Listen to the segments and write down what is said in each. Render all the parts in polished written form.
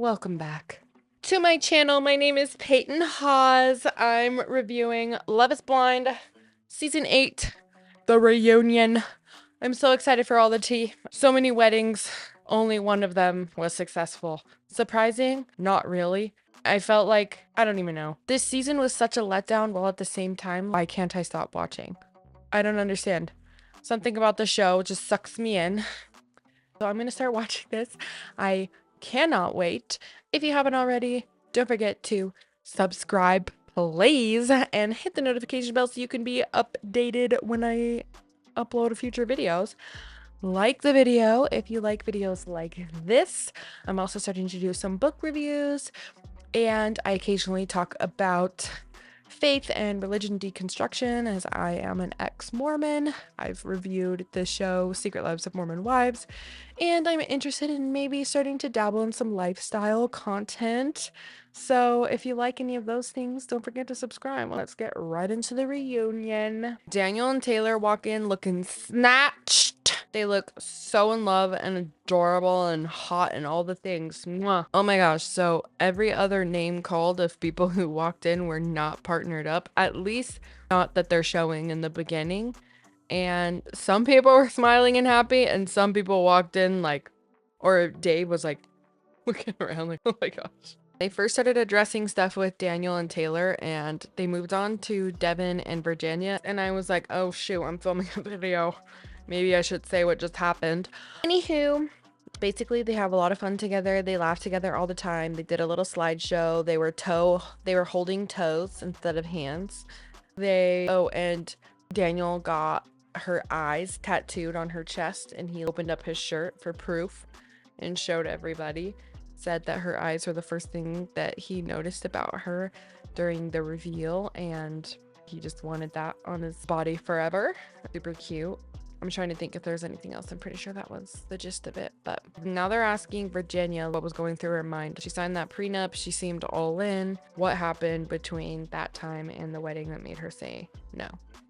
Welcome back to my channel. My name is Peyton Hawes. I'm reviewing Love is Blind Season 8, The Reunion. I'm so excited for all the tea. So many weddings. Only one of them was successful. Surprising? Not really. I felt like, I don't even know. This season was such a letdown while at the same time, why can't I stop watching? I don't understand. Something about the show just sucks me in. So I'm going to start watching this. I cannot wait. If you haven't already, don't forget to subscribe, please, and hit the notification bell so you can be updated when I upload future videos. Like the video if you like videos like this. I'm also starting to do some book reviews, and I occasionally talk about faith and religion deconstruction, as I am an ex-Mormon. I've reviewed the show Secret Lives of Mormon Wives, and I'm interested in maybe starting to dabble in some lifestyle content. So if you like any of those things, don't forget to subscribe. Let's get right into the reunion. Daniel and Taylor walk in looking snatched. They look so in love and adorable and hot and all the things. Mwah. Oh my gosh. So every other name called of people who walked in were not partnered up, at least not that they're showing in the beginning. And some people were smiling and happy, and some people walked in like, or Dave was like looking around like, oh my gosh. They first started addressing stuff with Daniel and Taylor, and they moved on to Devon and Virginia. And I was like, oh shoot, I'm filming a video. Maybe I should say what just happened. Anywho, basically they have a lot of fun together. They laugh together all the time. They did a little slideshow. They were holding toes instead of hands. And Daniel got her eyes tattooed on her chest, and he opened up his shirt for proof and showed everybody. Said that her eyes were the first thing that he noticed about her during the reveal, and he just wanted that on his body forever. Super cute. I'm trying to think if there's anything else. I'm pretty sure that was the gist of it. But now they're asking Virginia what was going through her mind. She signed that prenup. She seemed all in. What happened between that time and the wedding that made her say no?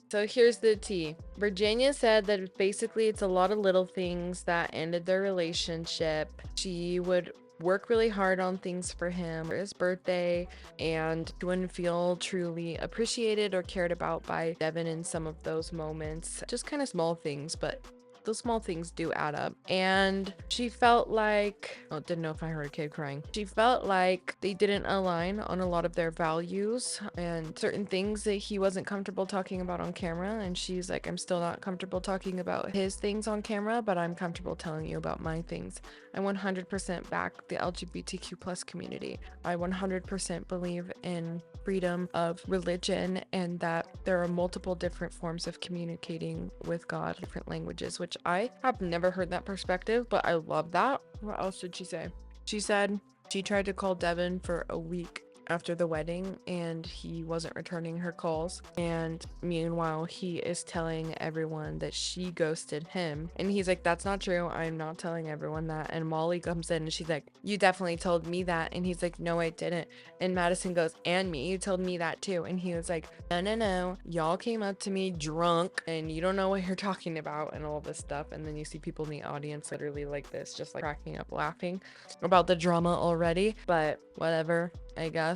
So here's the tea. Virginia said that basically it's a lot of little things that ended their relationship. She would work really hard on things for him for his birthday, and she wouldn't feel truly appreciated or cared about by Devon in some of those moments. Just kind of small things, but those small things do add up. And she felt like, oh, didn't know if I heard a kid crying. She felt like they didn't align on a lot of their values and certain things that he wasn't comfortable talking about on camera. And she's like, I'm still not comfortable talking about his things on camera, but I'm comfortable telling you about my things. I 100% back the LGBTQ plus community. I 100% believe in freedom of religion, and that there are multiple different forms of communicating with God, different languages, which I have never heard that perspective, but I love that. What else did she say? She said she tried to call Devon for a week after the wedding, and he wasn't returning her calls. And meanwhile, he is telling everyone that she ghosted him. And he's like, that's not true. I'm not telling everyone that. And Molly comes in and she's like, you definitely told me that. And he's like, no, I didn't. And Madison goes, and me, you told me that too. And he was like, no, y'all came up to me drunk and you don't know what you're talking about and all this stuff. And then you see people in the audience literally like this, just like cracking up laughing about the drama already. But whatever, I guess.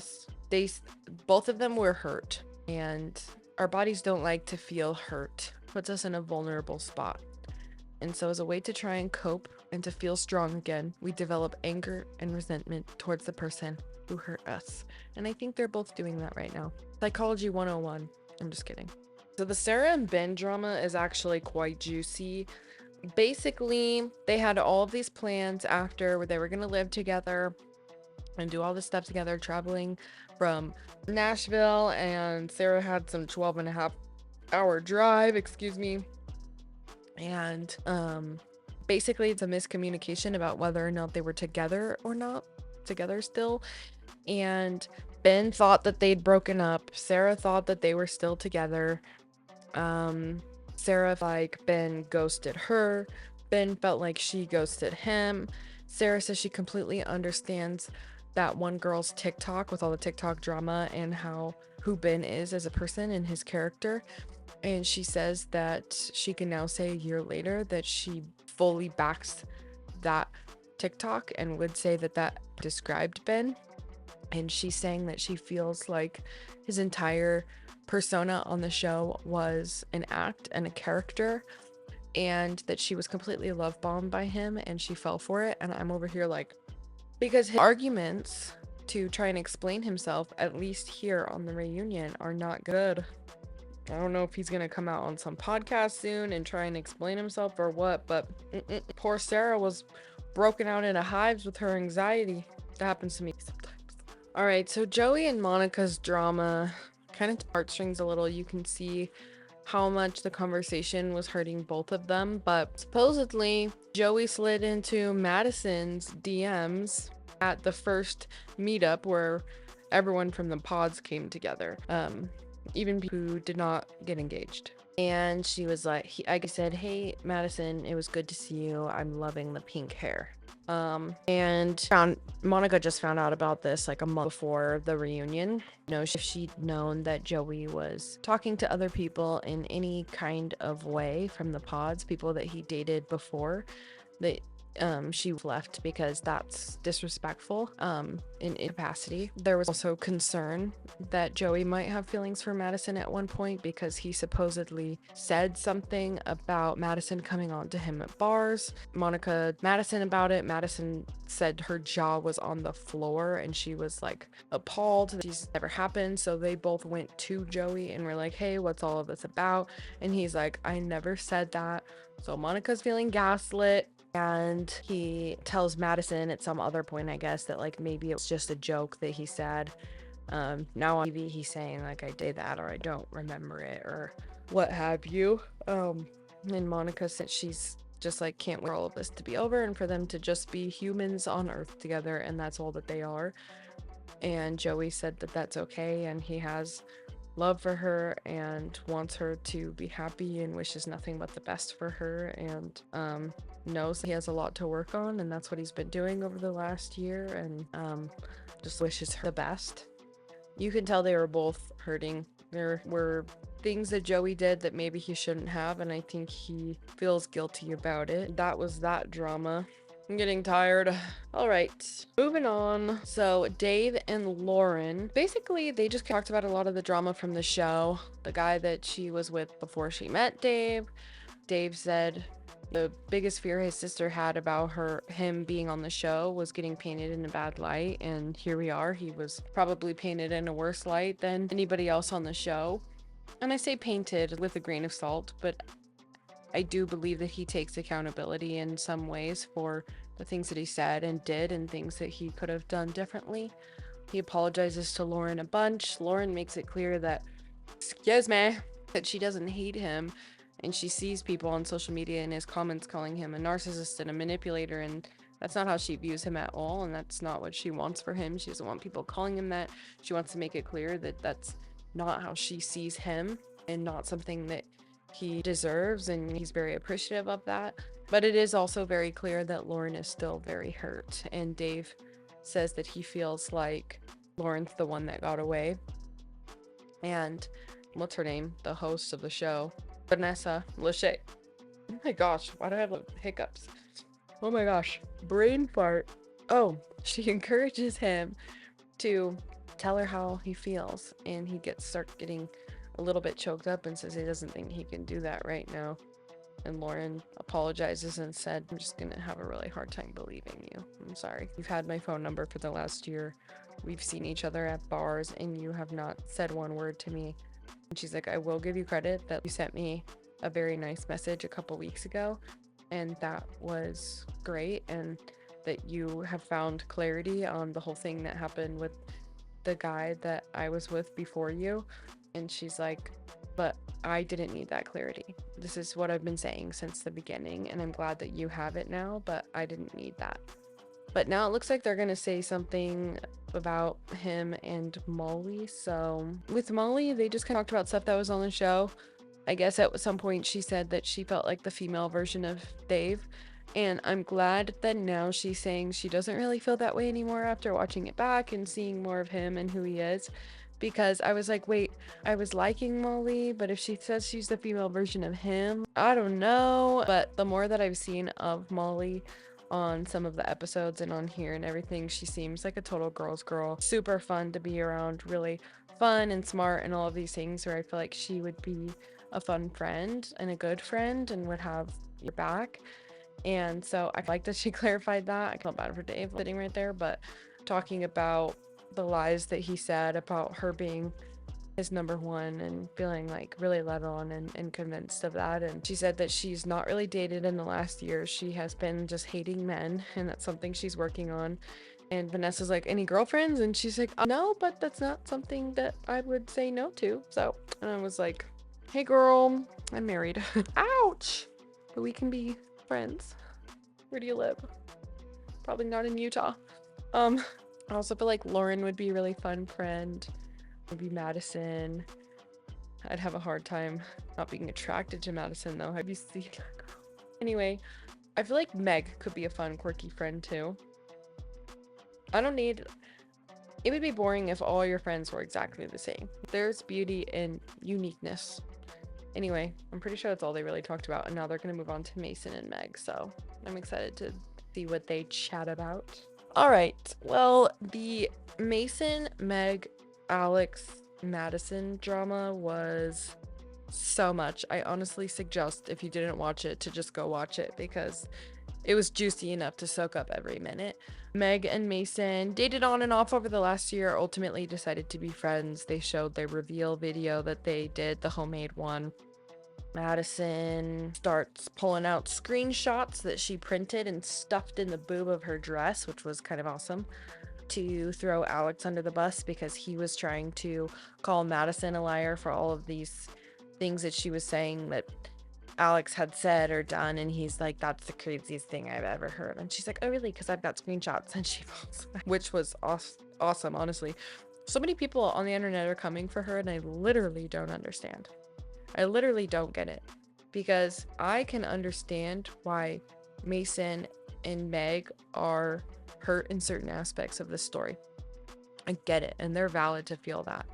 Both of them were hurt, and our bodies don't like to feel hurt. Puts us in a vulnerable spot. And so as a way to try and cope and to feel strong again, we develop anger and resentment towards the person who hurt us. And I think they're both doing that right now. Psychology 101. I'm just kidding. So the Sarah and Ben drama is actually quite juicy. Basically, they had all of these plans after where they were going to live together and do all this stuff together, traveling from Nashville, and Sarah had some 12.5-hour drive, and basically it's a miscommunication about whether or not they were together or not together still. And Ben thought that they'd broken up. Sarah thought that they were still together. Sarah like Ben ghosted her. Ben felt like she ghosted him. Sarah says she completely understands that one girl's TikTok with all the TikTok drama and who Ben is as a person and his character. And she says that she can now say a year later that she fully backs that TikTok and would say that that described Ben. And she's saying that she feels like his entire persona on the show was an act and a character, and that she was completely love bombed by him and she fell for it. And I'm over here like, because his arguments to try and explain himself, at least here on the reunion, are not good. I don't know if he's gonna come out on some podcast soon and try and explain himself or what, but poor Sarah was broken out into hives with her anxiety. That happens to me sometimes. All right, so Joey and Monica's drama kind of heartstrings a little. You can see how much the conversation was hurting both of them, but supposedly Joey slid into Madison's DMs at the first meetup where everyone from the pods came together, even people who did not get engaged. And she was like, I said, "Hey Madison, it was good to see you. I'm loving the pink hair." And Monica just found out about this like a month before the reunion. You know, if she'd known that Joey was talking to other people in any kind of way from the pods, people that he dated before, that she left because that's disrespectful in capacity. There was also concern that Joey might have feelings for Madison at one point because he supposedly said something about Madison coming on to him at bars. Monica Madison about it. Madison said her jaw was on the floor and she was like appalled that this never happened. So they both went to Joey and were like, "Hey, what's all of this about?" And he's like, "I never said that." So Monica's feeling gaslit. And he tells Madison at some other point, I guess, that like maybe it was just a joke that he said. Now on TV he's saying like, "I did that," or "I don't remember it," or what have you. And Monica said she's just like can't wait for all of this to be over and for them to just be humans on Earth together, and that's all that they are. And Joey said that that's okay, and he has love for her and wants her to be happy and wishes nothing but the best for her, and knows he has a lot to work on, and that's what he's been doing over the last year, and just wishes her the best. You can tell they were both hurting. There were things that Joey did that maybe he shouldn't have, and I think he feels guilty about it. That was that drama. I'm getting tired. All right, moving on. So Dave and Lauren, basically they just talked about a lot of the drama from the show. The guy that she was with before she met Dave. Dave said the biggest fear his sister had about him being on the show was getting painted in a bad light, and here we are. He was probably painted in a worse light than anybody else on the show. And I say painted with a grain of salt, but I do believe that he takes accountability in some ways for the things that he said and did and things that he could have done differently. He apologizes to Lauren a bunch. Lauren makes it clear that, excuse me, that she doesn't hate him, and she sees people on social media in his comments calling him a narcissist and a manipulator, and that's not how she views him at all, and that's not what she wants for him. She doesn't want people calling him that. She wants to make it clear that that's not how she sees him and not something that he deserves, and he's very appreciative of that. But it is also very clear that Lauren is still very hurt, and Dave says that he feels like Lauren's the one that got away. And what's her name? The host of the show, Vanessa Lachey. Oh my gosh, why do I have hiccups? Oh my gosh, brain fart. Oh, she encourages him to tell her how he feels, and he starts getting a little bit choked up and says he doesn't think he can do that right now. And Lauren apologizes and said, "I'm just gonna have a really hard time believing you. I'm sorry. You've had my phone number for the last year. We've seen each other at bars and you have not said one word to me." And she's like, "I will give you credit that you sent me a very nice message a couple weeks ago, and that was great, and that you have found clarity on the whole thing that happened with the guy that I was with before you." And she's like, "But I didn't need that clarity. This is what I've been saying since the beginning, and I'm glad that you have it now, but I didn't need that." But now it looks like they're gonna say something about him and Molly. So with Molly, they just kind of talked about stuff that was on the show. I guess at some point she said that she felt like the female version of Dave, and I'm glad that now she's saying she doesn't really feel that way anymore after watching it back and seeing more of him and who he is. Because I was like, wait, I was liking Molly, but if she says she's the female version of him, I don't know. But the more that I've seen of Molly, on some of the episodes and on here and everything. She seems like a total girl's girl. Super fun to be around, really fun and smart and all of these things, where I feel like she would be a fun friend and a good friend and would have your back. And so I like that she clarified that. I felt bad for Dave sitting right there, but talking about the lies that he said about her being his number one and feeling like really led on and convinced of that. And she said that she's not really dated in the last year. She has been just hating men, and that's something she's working on. And Vanessa's like, any girlfriends? And she's like, no, but that's not something that I would say no to. So, and I was like, hey girl, I'm married. Ouch! But we can be friends. Where do you live? Probably not in Utah. I also feel like Lauren would be a really fun friend. Maybe Madison. I'd have a hard time not being attracted to Madison though. Have you seen that girl? Anyway, I feel like Meg could be a fun, quirky friend too. It would be boring if all your friends were exactly the same. There's beauty in uniqueness. Anyway, I'm pretty sure that's all they really talked about, and now they're gonna move on to Mason and Meg, so I'm excited to see what they chat about. Alright, well, the Mason, Meg, Alex, Madison drama was so much. I honestly suggest, if you didn't watch it, to just go watch it, because it was juicy enough to soak up every minute. Meg and Mason dated on and off over the last year, ultimately decided to be friends. They showed their reveal video that they did, the homemade one. Madison starts pulling out screenshots that she printed and stuffed in the boob of her dress, which was kind of awesome, to throw Alex under the bus because he was trying to call Madison a liar for all of these things that she was saying that Alex had said or done, and he's like, that's the craziest thing I've ever heard. And she's like, oh really, because I've got screenshots. And she falls back, which was awesome, honestly. So many people on the internet are coming for her, and I literally don't understand. I literally don't get it, because I can understand why Mason and Meg are hurt in certain aspects of the story. I get it, and they're valid to feel that.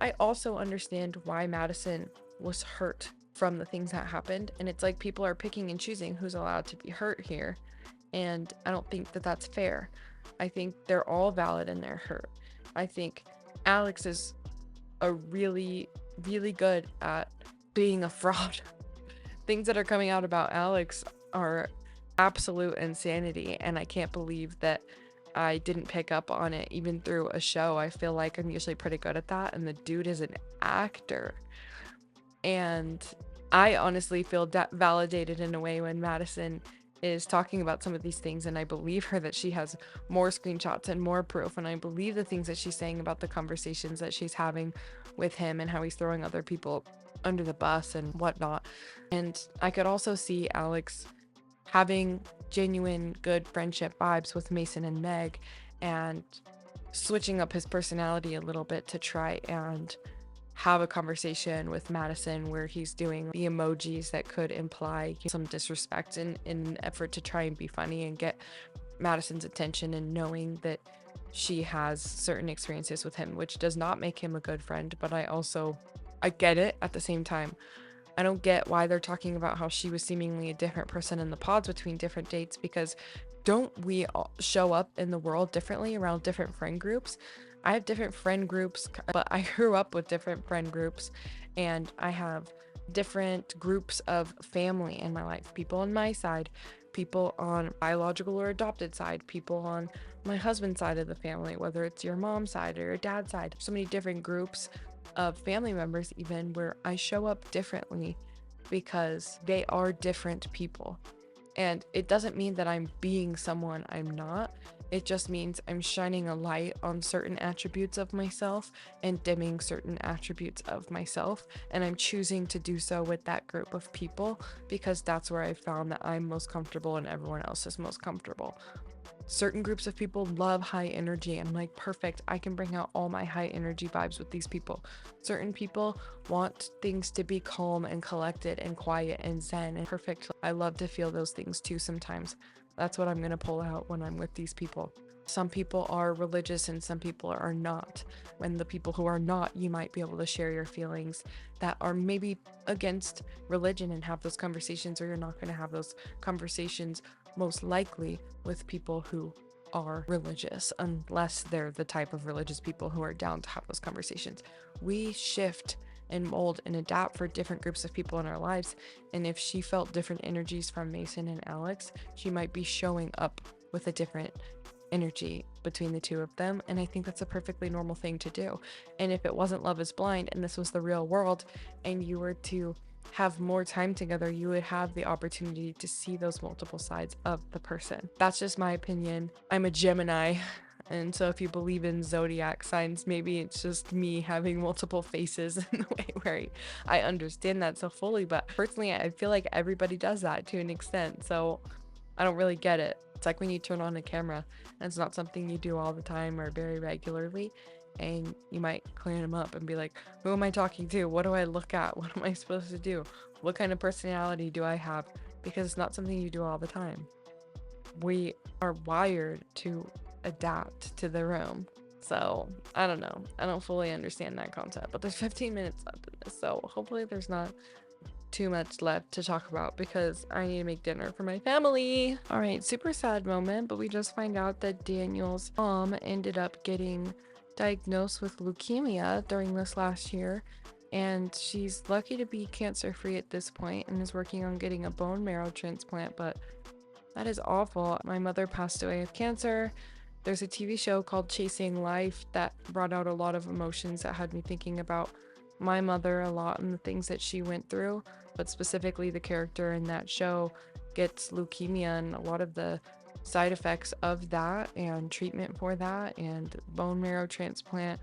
I also understand why Madison was hurt from the things that happened, and it's like people are picking and choosing who's allowed to be hurt here, and I don't think that that's fair. I think they're all valid in their hurt. I think Alex is a really good at being a fraud. Things that are coming out about Alex are absolute insanity, and I can't believe that I didn't pick up on it even through a show. I feel like I'm usually pretty good at that, and the dude is an actor. And I honestly feel validated in a way when Madison is talking about some of these things, and I believe her that she has more screenshots and more proof, and I believe the things that she's saying about the conversations that she's having with him and how he's throwing other people under the bus and whatnot. And I could also see Alex having genuine good friendship vibes with Mason and Meg, and switching up his personality a little bit to try and have a conversation with Madison where he's doing the emojis that could imply some disrespect in an effort to try and be funny and get Madison's attention, and knowing that she has certain experiences with him, which does not make him a good friend. But I get it at the same time. I don't get why they're talking about how she was seemingly a different person in the pods between different dates, because don't we all show up in the world differently around different friend groups? I have different friend groups, but I grew up with different friend groups, and I have different groups of family in my life. People on my side, people on biological or adopted side, people on my husband's side of the family, whether it's your mom's side or your dad's side. So many different groups of family members, even, where I show up differently because they are different people. And it doesn't mean that I'm being someone I'm not. It just means I'm shining a light on certain attributes of myself and dimming certain attributes of myself. And I'm choosing to do so with that group of people because that's where I found that I'm most comfortable and everyone else is most comfortable. Certain groups of people love high energy, and I'm like, perfect, I can bring out all my high energy vibes with these people. Certain people want things to be calm and collected and quiet and zen, and perfect. I love to feel those things too sometimes. That's what I'm gonna pull out when I'm with these people. Some people are religious and some people are not. When the people who are not, you might be able to share your feelings that are maybe against religion and have those conversations, or you're not going to have those conversations most likely with people who are religious, unless they're the type of religious people who are down to have those conversations. We shift and mold and adapt for different groups of people in our lives. And if she felt different energies from Mason and Alex, she might be showing up with a different energy between the two of them. And I think that's a perfectly normal thing to do. And if it wasn't Love is Blind and this was the real world and you were to have more time together, you would have the opportunity to see those multiple sides of the person. That's just my opinion. I'm a Gemini. And so if you believe in zodiac signs, maybe it's just me having multiple faces in the way where I understand that so fully. But personally, I feel like everybody does that to an extent. So I don't really get it. It's like when you turn on a camera and it's not something you do all the time or very regularly. And you might clean them up and be like, who am I talking to? What do I look at? What am I supposed to do? What kind of personality do I have? Because it's not something you do all the time. We are wired to adapt to the room. So I don't know. I don't fully understand that concept, but there's 15 minutes left in this. So hopefully there's not too much left to talk about because I need to make dinner for my family. All right, super sad moment, but we just find out that Daniel's mom ended up getting diagnosed with leukemia during this last year, and she's lucky to be cancer free at this point and is working on getting a bone marrow transplant, but that is awful. My mother passed away of cancer. There's a TV show called Chasing Life that brought out a lot of emotions that had me thinking about my mother a lot and the things that she went through, but specifically the character in that show gets leukemia and a lot of the side effects of that and treatment for that and bone marrow transplant,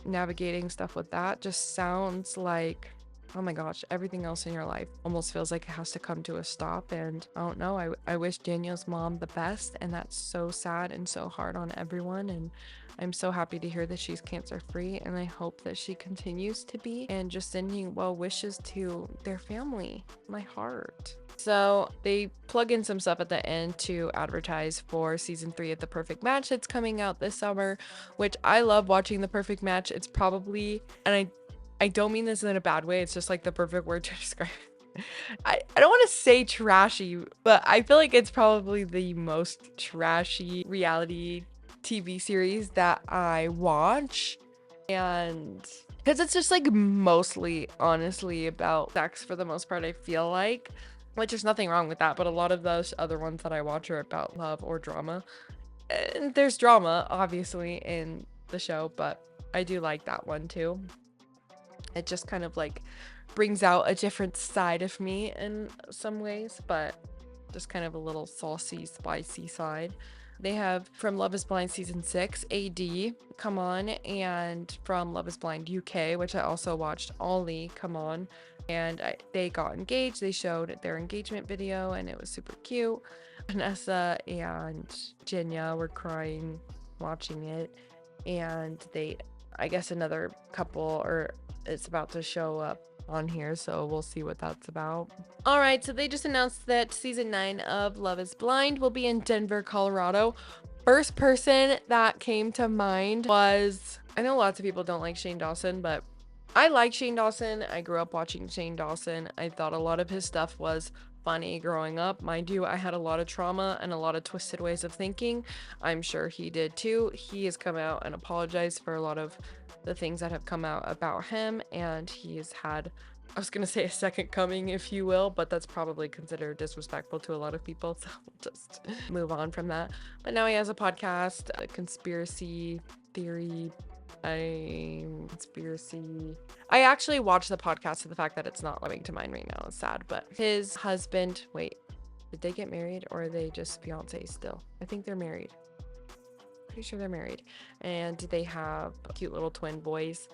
navigating stuff with that just sounds like, oh my gosh, everything else in your life almost feels like it has to come to a stop. And I don't know, I wish Daniel's mom the best, and that's so sad and so hard on everyone. And I'm so happy to hear that she's cancer free, and I hope that she continues to be, and just sending well wishes to their family. My heart. So they plug in some stuff at the end to advertise for season 3 of The Perfect Match that's coming out this summer, which I love watching The Perfect Match. It's probably, and I don't mean this in a bad way, it's just like the perfect word to describe it. I don't want to say trashy, but I feel like it's probably the most trashy reality TV series that I watch. And because it's just like mostly honestly about sex for the most part, I feel like, which there's nothing wrong with that, but a lot of those other ones that I watch are about love or drama. And there's drama obviously in the show, but I do like that one too. It just kind of like brings out a different side of me in some ways, but just kind of a little saucy, spicy side. They have from Love is Blind season 6, AD come on, and from Love is Blind UK, which I also watched, Ollie come on, and they got engaged. They showed their engagement video and it was super cute. Vanessa and Virginia were crying watching it, and I guess another couple or it's about to show up on here, so we'll see what that's about. All right, so they just announced that season 9 of Love is Blind will be in Denver, Colorado. First person that came to mind was, I know lots of people don't like Shane Dawson, but I like Shane Dawson. I grew up watching Shane Dawson. I thought a lot of his stuff was funny growing up. Mind you, I had a lot of trauma and a lot of twisted ways of thinking. I'm sure he did too. He has come out and apologized for a lot of the things that have come out about him, and he's had, I was gonna say a second coming, if you will, but that's probably considered disrespectful to a lot of people, so we'll just move on from that. But now he has a podcast, a conspiracy theory, conspiracy. I actually watched the podcast, so the fact that it's not coming to mind right now is sad. But his husband, wait, did they get married or are they just fiance still? I think they're married. Pretty sure they're married, and they have cute little twin boys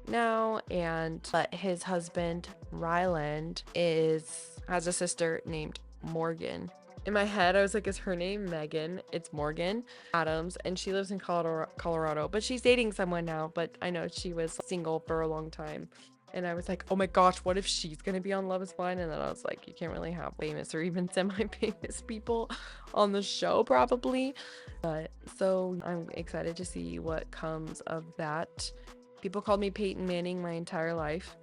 now. And but his husband Ryland has a sister named Morgan. In my head I was like, is her name Megan? It's Morgan Adams, and she lives in Colorado, but she's dating someone now. But I know she was single for a long time and I was like, oh my gosh, what if she's gonna be on Love is Blind? And then I was like, you can't really have famous or even semi-famous people on the show probably. But so I'm excited to see what comes of that. People called me Peyton Manning my entire life,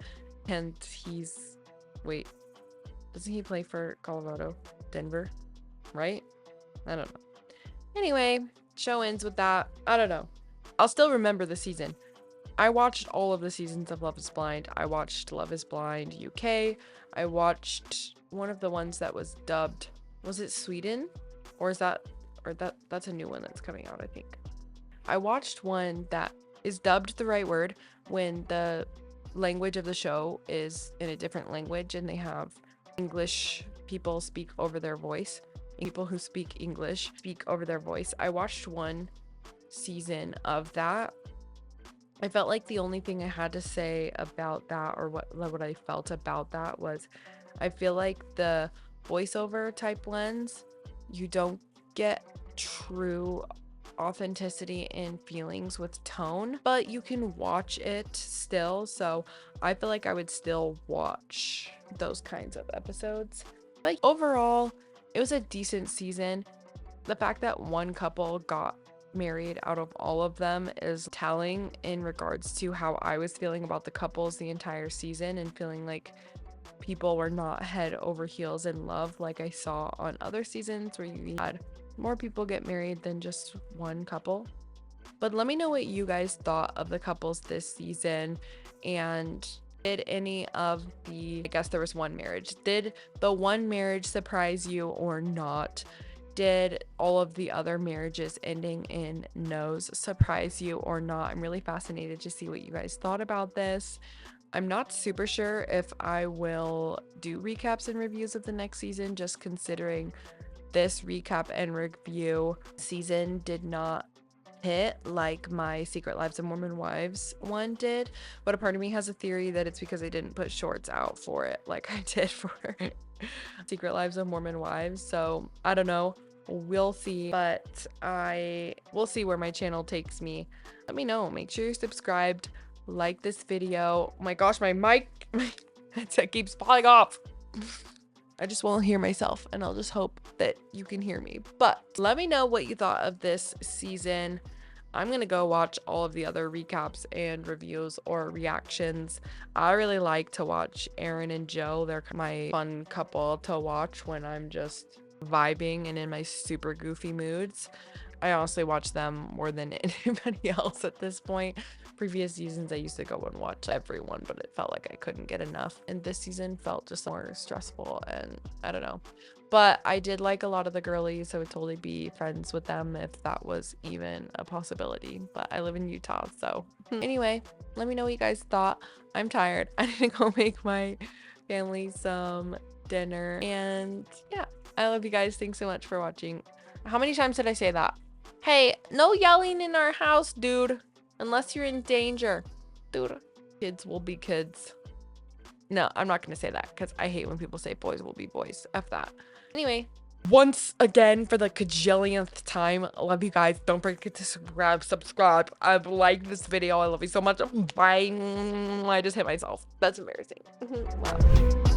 and wait, doesn't he play for Colorado? Denver, right? I don't know. Anyway, show ends with that. I don't know. I'll still remember the season. I watched all of the seasons of Love is Blind. I watched Love is Blind UK. I watched one of the ones that was dubbed. Was it Sweden? Or that's a new one that's coming out, I think. I watched one that is dubbed the right word when the language of the show is in a different language and they have English people speak over their voice. People who speak English speak over their voice. I watched one season of that. I felt like the only thing I had to say about that, or what I felt about that, was I feel like the voiceover type ones, you don't get true authenticity and feelings with tone, but you can watch it still. So I feel like I would still watch those kinds of episodes. But overall, it was a decent season. The fact that one couple got married out of all of them is telling in regards to how I was feeling about the couples the entire season, and feeling like people were not head over heels in love like I saw on other seasons where you had more people get married than just one couple. But let me know what you guys thought of the couples this season, and did any of I guess there was one marriage. Did the one marriage surprise you or not? Did all of the other marriages ending in no's surprise you or not? I'm really fascinated to see what you guys thought about this. I'm not super sure if I will do recaps and reviews of the next season, just considering this recap and review season did not hit like my Secret Lives of Mormon Wives one did. But a part of me has a theory that it's because I didn't put shorts out for it like I did for Secret Lives of Mormon Wives. So I don't know. We'll see. But we'll see where my channel takes me. Let me know. Make sure you're subscribed. Like this video. Oh my gosh, my headset keeps falling off. I just won't hear myself, and I'll just hope that you can hear me. But let me know what you thought of this season. I'm gonna go watch all of the other recaps and reviews or reactions. I really like to watch Aaron and Joe. They're my fun couple to watch when I'm just vibing and in my super goofy moods. I honestly watch them more than anybody else at this point. Previous seasons I used to go and watch everyone, but it felt like I couldn't get enough, and this season felt just more stressful, and I don't know. But I did like a lot of the girlies, so I would totally be friends with them if that was even a possibility. But I live in Utah, so anyway, let me know what you guys thought. I'm tired. I need to go make my family some dinner, and yeah, I love you guys. Thanks so much for watching. How many times did I say that? Hey, no yelling in our house, dude. Unless you're in danger. Dude. Kids will be kids. No, I'm not going to say that because I hate when people say boys will be boys. F that. Anyway, once again, for the cajillionth time, I love you guys. Don't forget to subscribe. I like this video. I love you so much. Bye. I just hit myself. That's embarrassing. Wow.